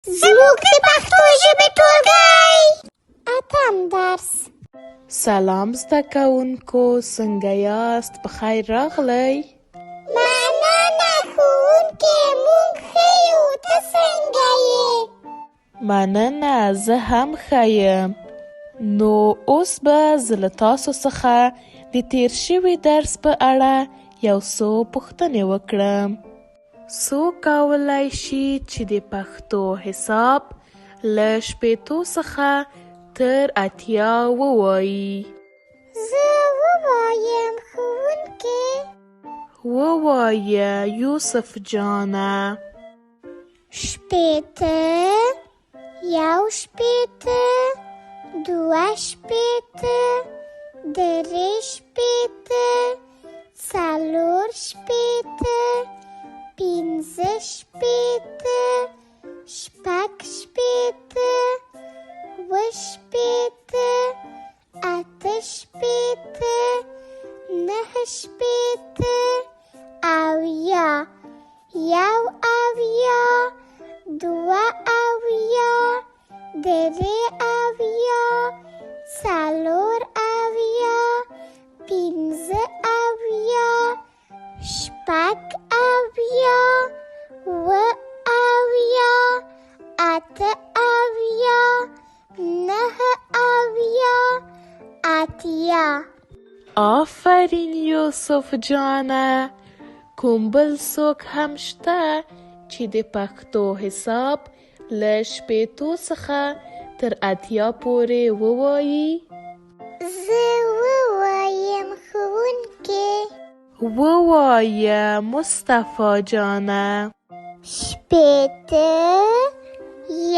زموږ د پښتو ژبې ټولګی اتم درس. سلام زده کوونکو، څنګه یاست؟ په خیر راغلی. مننه ښوونکې، موږ ښه یو، ته څنګه یې؟ مننه، زه هم ښه یم. نو اوس به زه له تاسو څخه د تیر شوي درس په اړه یو څو پوښتنې وکړم. څوک کولی شي چې د پښتو حساب له شپېتو څخه تر 80 ووایي؟ زه ووایم ښوونکې. ووایه یوسف جانه. شپېته، یو شپېته، دوه شپېته، درې شپېته، څلور شپېته، پنځه شپېته، شپږ شپېته، اووه شپېته، اته شپېته، نهه شپېته، اویا، یو اویا، دوه اویا، درې اویا، څلور اویا، پنځه اویا، شپږ اویا، اووه اویا، اته اویا، نهه اویا، اتیا. آفرین یوسف جانه. کوم بل څوک هم شته چې د پښتو حساب له شپېتو څخه تر 80 پورې ووایي؟ زه ووایم ښوونکې. ووایه مصطفی جانه. شپېته،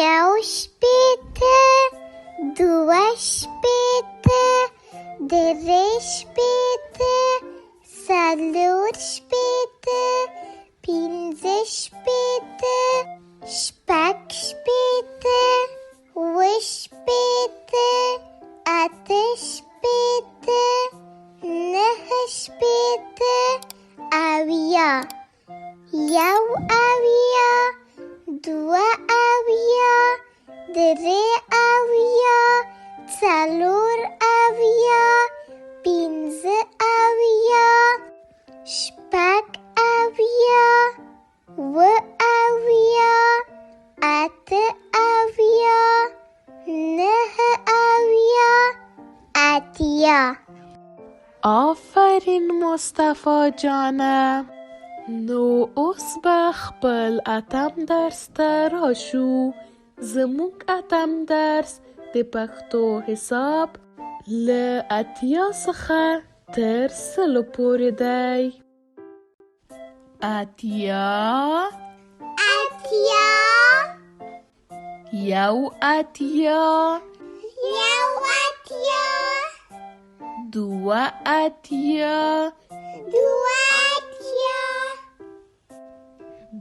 یو شپېته، دوه شپېته، درې شپېته، څلور شپېته، پنځه شپېته، شپږ شپېته، اووه شپېته، اته شپېته، نهه شپېته، اویا، یو اویا، دوه اویا، درې اویا، څلور اویا، پنځه اویا، شپږ اویا، اووه اویا، اته اویا، نهه اویا، اتیا. آفرین مصطفی جانه. نو اوس به خپل اتم درس ته راشو. زموږ اتم درس د پښتو حساب له 80 څخه تر 100 پورې دی. 80، اتیا، یو 80، یو اتیا، دوه 80، دوه اتیا،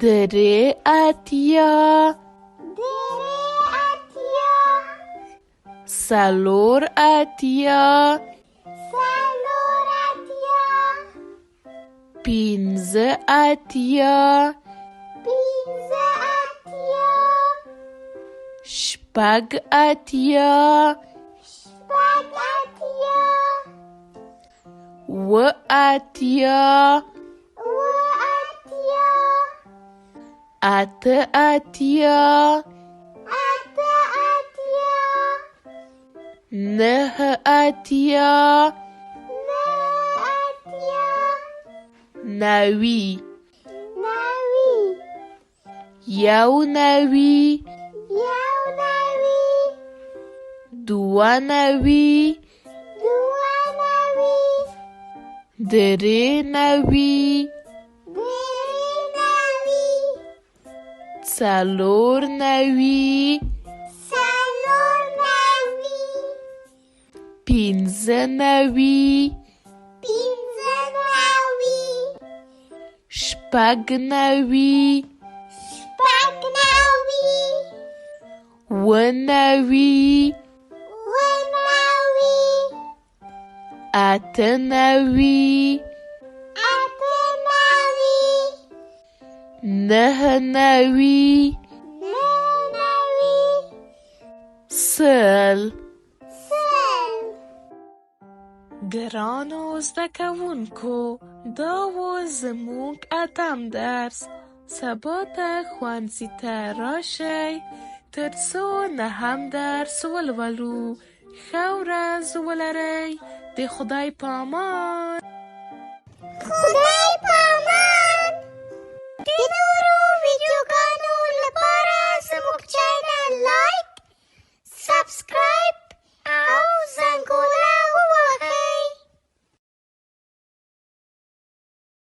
درې 80، درې اتیا، څلور 80، څلور اتیا، پنځه 80، پنځه اتیا، شپږ 80، شپږ اتیا، اووه 80، اووه اتیا، اته 80، اته اتیا، نهه 80، نهه اتیا، 90، نوي، یو 90، یو نوي، دوه 90، دوه نوي، درې 90، درې نوي، څلور 90، څلور نوي، پنځه 90، پنځه نوي، شپږ 90، شپږ نوي، اووه 90، اووه نوي، اته 90، اته نوي، نهه 90، نهه سل. ګرانو زده کوونکو، دا و زموږ اتم درس. سبا ته ښوونځي ته راشئ تر څو نهم درس ولولو. ښه ورځ ولرئ. د خدای په امان. خدای